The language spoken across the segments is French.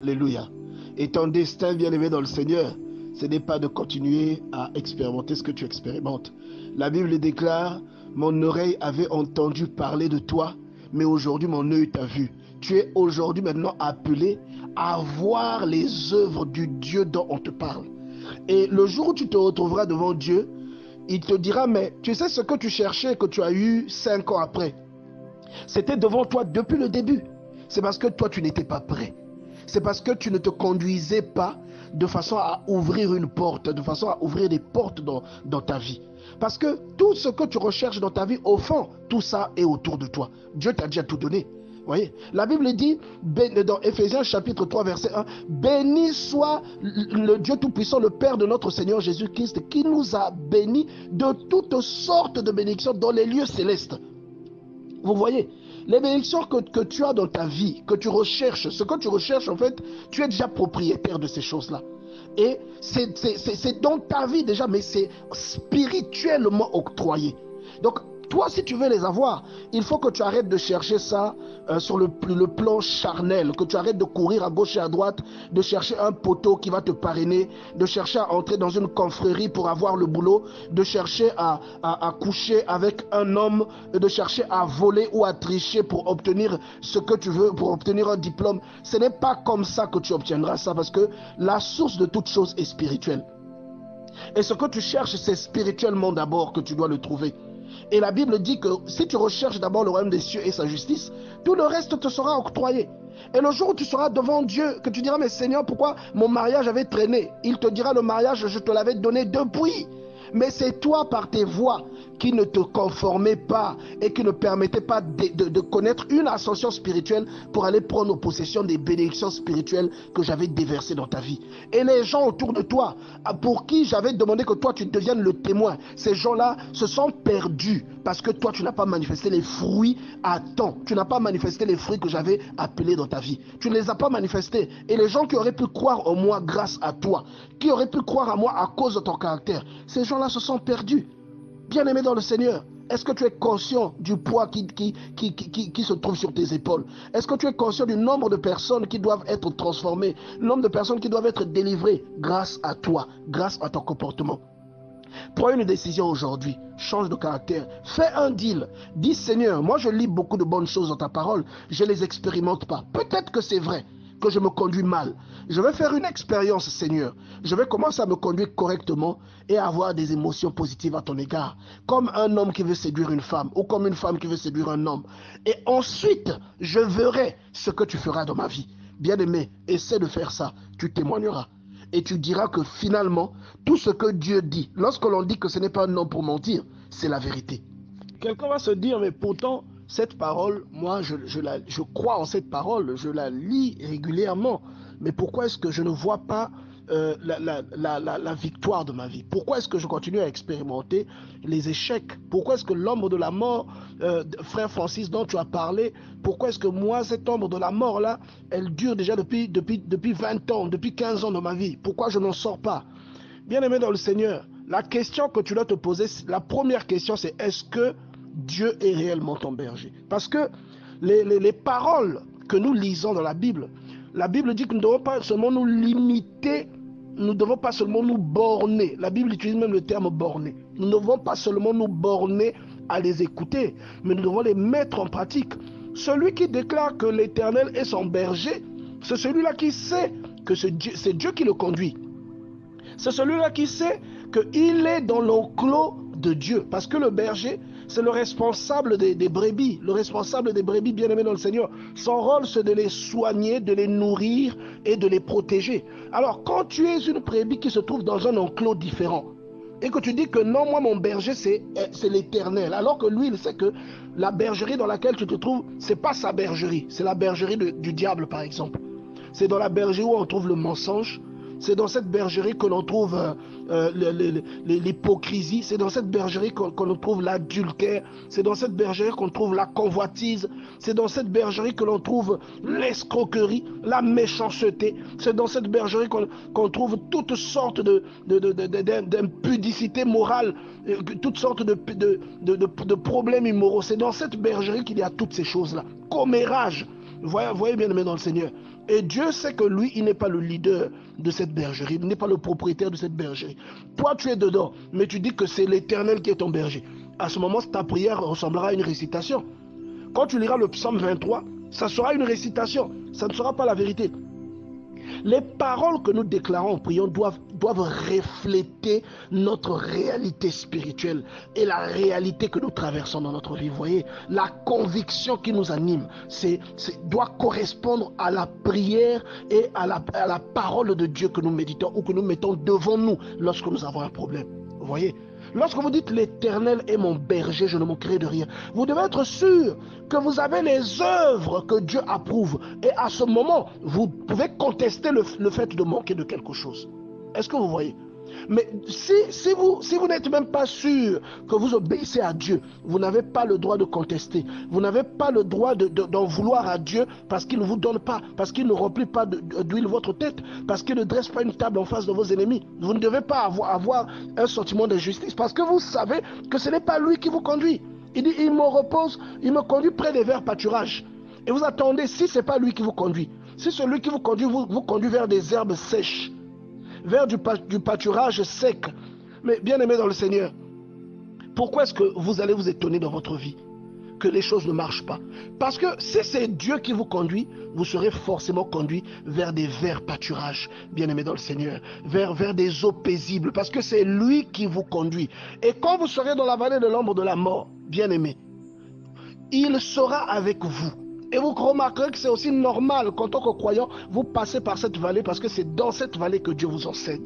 Alléluia. Et ton destin, bien-aimé dans le Seigneur, ce n'est pas de continuer à expérimenter ce que tu expérimentes. La Bible déclare, mon oreille avait entendu parler de toi, mais aujourd'hui mon œil t'a vu. Tu es aujourd'hui maintenant appelé à voir les œuvres du Dieu dont on te parle. Et le jour où tu te retrouveras devant Dieu, il te dira, mais tu sais ce que tu cherchais, que tu as eu 5 ans après. C'était devant toi depuis le début. C'est parce que toi, tu n'étais pas prêt. C'est parce que tu ne te conduisais pas de façon à ouvrir une porte, de façon à ouvrir des portes dans ta vie. Parce que tout ce que tu recherches dans ta vie, au fond, tout ça est autour de toi. Dieu t'a déjà tout donné. Voyez, la Bible dit dans Éphésiens chapitre 3 verset 1, béni soit le Dieu Tout-Puissant, le Père de notre Seigneur Jésus-Christ, qui nous a bénis de toutes sortes de bénédictions dans les lieux célestes. Vous voyez, les bénédictions que tu as dans ta vie, que tu recherches, ce que tu recherches en fait, tu es déjà propriétaire de ces choses-là. Et c'est dans ta vie déjà, mais c'est spirituellement octroyé. Donc, toi, si tu veux les avoir, il faut que tu arrêtes de chercher ça sur le plan charnel, que tu arrêtes de courir à gauche et à droite, de chercher un poteau qui va te parrainer, de chercher à entrer dans une confrérie pour avoir le boulot, de chercher à coucher avec un homme, de chercher à voler ou à tricher pour obtenir ce que tu veux, pour obtenir un diplôme. Ce n'est pas comme ça que tu obtiendras ça, parce que la source de toute chose est spirituelle. Et ce que tu cherches, c'est spirituellement d'abord que tu dois le trouver. Et la Bible dit que si tu recherches d'abord le royaume des cieux et sa justice, tout le reste te sera octroyé. Et le jour où tu seras devant Dieu, que tu diras, mais Seigneur, pourquoi mon mariage avait traîné? Il te dira, le mariage, je te l'avais donné depuis. Mais c'est toi, par tes voies, qui ne te conformais pas et qui ne permettais pas de connaître une ascension spirituelle pour aller prendre possession des bénédictions spirituelles que j'avais déversées dans ta vie. Et les gens autour de toi, pour qui j'avais demandé que toi tu deviennes le témoin, ces gens-là se sont perdus parce que toi tu n'as pas manifesté les fruits à temps. Tu n'as pas manifesté les fruits que j'avais appelés dans ta vie. Tu ne les as pas manifestés. Et les gens qui auraient pu croire en moi grâce à toi, qui auraient pu croire en moi à cause de ton caractère, ces gens-là se sont perdus. Bien-aimé dans le Seigneur, est-ce que tu es conscient du poids qui se trouve sur tes épaules? Est-ce que tu es conscient du nombre de personnes qui doivent être transformées, le nombre de personnes qui doivent être délivrées grâce à toi, grâce à ton comportement? Prends une décision aujourd'hui, change de caractère, fais un deal, dis Seigneur, moi je lis beaucoup de bonnes choses dans ta parole, je ne les expérimente pas. Peut-être que c'est vrai que je me conduis mal. Je vais faire une expérience, Seigneur. Je vais commencer à me conduire correctement et à avoir des émotions positives à ton égard. Comme un homme qui veut séduire une femme ou comme une femme qui veut séduire un homme. Et ensuite, je verrai ce que tu feras dans ma vie. Bien-aimé, essaie de faire ça. Tu témoigneras. Et tu diras que finalement, tout ce que Dieu dit, lorsque l'on dit que ce n'est pas un homme pour mentir, c'est la vérité. Quelqu'un va se dire, mais pourtant, cette parole, moi, je crois en cette parole, je la lis régulièrement. Mais pourquoi est-ce que je ne vois pas la victoire de ma vie? Pourquoi est-ce que je continue à expérimenter les échecs? Pourquoi est-ce que l'ombre de la mort, frère Francis, dont tu as parlé, pourquoi est-ce que moi, cette ombre de la mort-là, elle dure déjà depuis 20 ans, depuis 15 ans de ma vie? Pourquoi je n'en sors pas? Bien-aimé dans le Seigneur, la question que tu dois te poser, la première question, c'est est-ce que Dieu est réellement ton berger? Parce que les paroles que nous lisons dans la Bible dit que nous ne devons pas seulement nous limiter, nous ne devons pas seulement nous borner. La Bible utilise même le terme borner. Nous ne devons pas seulement nous borner à les écouter, mais nous devons les mettre en pratique. Celui qui déclare que l'Éternel est son berger, c'est celui-là qui sait que c'est Dieu qui le conduit. C'est celui-là qui sait qu'il est dans l'enclos de Dieu. Parce que le berger, c'est le responsable des brebis. Le responsable des brebis, bien-aimés dans le Seigneur. Son rôle, c'est de les soigner, de les nourrir et de les protéger. Alors, quand tu es une brebis qui se trouve dans un enclos différent, et que tu dis que non, moi, mon berger, c'est l'Éternel, alors que lui, il sait que la bergerie dans laquelle tu te trouves, c'est pas sa bergerie. C'est la bergerie du diable, par exemple. C'est dans la bergerie où on trouve le mensonge. C'est dans cette bergerie que l'on trouve l'hypocrisie. C'est dans cette bergerie qu'on trouve l'adultère. C'est dans cette bergerie qu'on trouve la convoitise. C'est dans cette bergerie que l'on trouve l'escroquerie, la méchanceté. C'est dans cette bergerie qu'on trouve toutes sortes d'impudicité morale, toutes sortes de problèmes immoraux. C'est dans cette bergerie qu'il y a toutes ces choses-là. Commérage. Voyez bien, aimé dans le Seigneur. Et Dieu sait que lui, il n'est pas le leader de cette bergerie, il n'est pas le propriétaire de cette bergerie. Toi, tu es dedans, mais tu dis que c'est l'Éternel qui est ton berger. À ce moment, ta prière ressemblera à une récitation. Quand tu liras le psaume 23, ça sera une récitation, ça ne sera pas la vérité. Les paroles que nous déclarons en priant doivent refléter notre réalité spirituelle et la réalité que nous traversons dans notre vie. Vous voyez, la conviction qui nous anime doit correspondre à la prière et à la parole de Dieu que nous méditons ou que nous mettons devant nous lorsque nous avons un problème. Vous voyez, lorsque vous dites l'Éternel est mon berger, je ne manquerai de rien, vous devez être sûr que vous avez les œuvres que Dieu approuve. Et à ce moment, vous pouvez contester le fait de manquer de quelque chose. Est-ce que vous voyez? Mais si vous n'êtes même pas sûr que vous obéissez à Dieu, vous n'avez pas le droit de contester. Vous n'avez pas le droit d'en vouloir à Dieu parce qu'il ne vous donne pas, parce qu'il ne remplit pas d'huile votre tête, parce qu'il ne dresse pas une table en face de vos ennemis. Vous ne devez pas avoir un sentiment d'injustice parce que vous savez que ce n'est pas lui qui vous conduit. Il dit, il me repose, il me conduit près des verts pâturages. Et vous attendez, si ce n'est pas lui qui vous conduit, si celui qui vous conduit vous conduit vers des herbes sèches, vers du pâturage sec. Mais bien aimé dans le Seigneur, pourquoi est-ce que vous allez vous étonner dans votre vie que les choses ne marchent pas? Parce que si c'est Dieu qui vous conduit, vous serez forcément conduit vers des verts pâturages, bien aimé dans le Seigneur, vers des eaux paisibles, parce que c'est lui qui vous conduit. Et quand vous serez dans la vallée de l'ombre de la mort, bien aimé, il sera avec vous. Et vous remarquerez que c'est aussi normal qu'en tant que croyant, vous passez par cette vallée parce que c'est dans cette vallée que Dieu vous enseigne.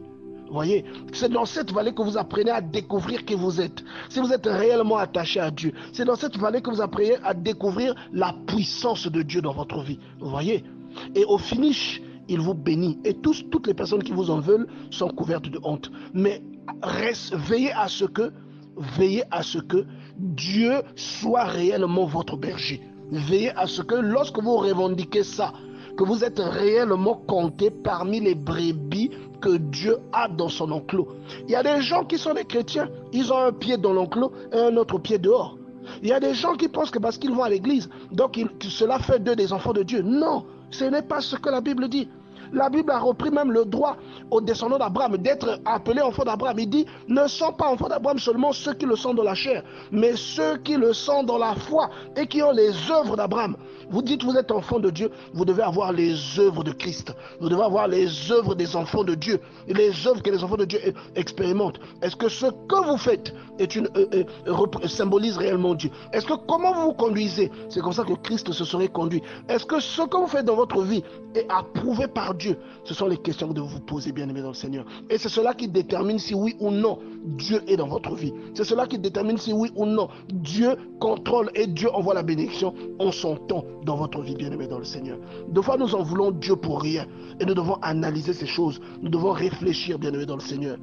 Vous voyez, c'est dans cette vallée que vous apprenez à découvrir qui vous êtes. Si vous êtes réellement attaché à Dieu, c'est dans cette vallée que vous apprenez à découvrir la puissance de Dieu dans votre vie. Vous voyez, et au finish, il vous bénit. Et toutes les personnes qui vous en veulent sont couvertes de honte. Mais veillez à ce que Dieu soit réellement votre berger. Veillez à ce que lorsque vous revendiquez ça, que vous êtes réellement compté parmi les brebis que Dieu a dans son enclos. Il y a des gens qui sont des chrétiens, ils ont un pied dans l'enclos et un autre pied dehors. Il y a des gens qui pensent que parce qu'ils vont à l'église, donc cela fait d'eux des enfants de Dieu. Non, ce n'est pas ce que la Bible dit. La Bible a repris même le droit aux descendants d'Abraham d'être appelés enfants d'Abraham. Il dit, ne sont pas enfants d'Abraham seulement ceux qui le sont dans la chair, mais ceux qui le sont dans la foi et qui ont les œuvres d'Abraham. Vous dites, vous êtes enfant de Dieu, vous devez avoir les œuvres de Christ. Vous devez avoir les œuvres des enfants de Dieu, les œuvres que les enfants de Dieu expérimentent. Est-ce que ce que vous faites symbolise réellement Dieu? Est-ce que comment vous vous conduisez? C'est comme ça que Christ se serait conduit. Est-ce que ce que vous faites dans votre vie est approuvé par Dieu? Ce sont les questions que vous devez vous poser, bien aimé dans le Seigneur. Et c'est cela qui détermine si oui ou non Dieu est dans votre vie. C'est cela qui détermine si oui ou non Dieu contrôle et Dieu envoie la bénédiction en son temps dans votre vie, bien aimé dans le Seigneur. Des fois, nous en voulons Dieu pour rien et nous devons analyser ces choses. Nous devons réfléchir, bien aimé dans le Seigneur.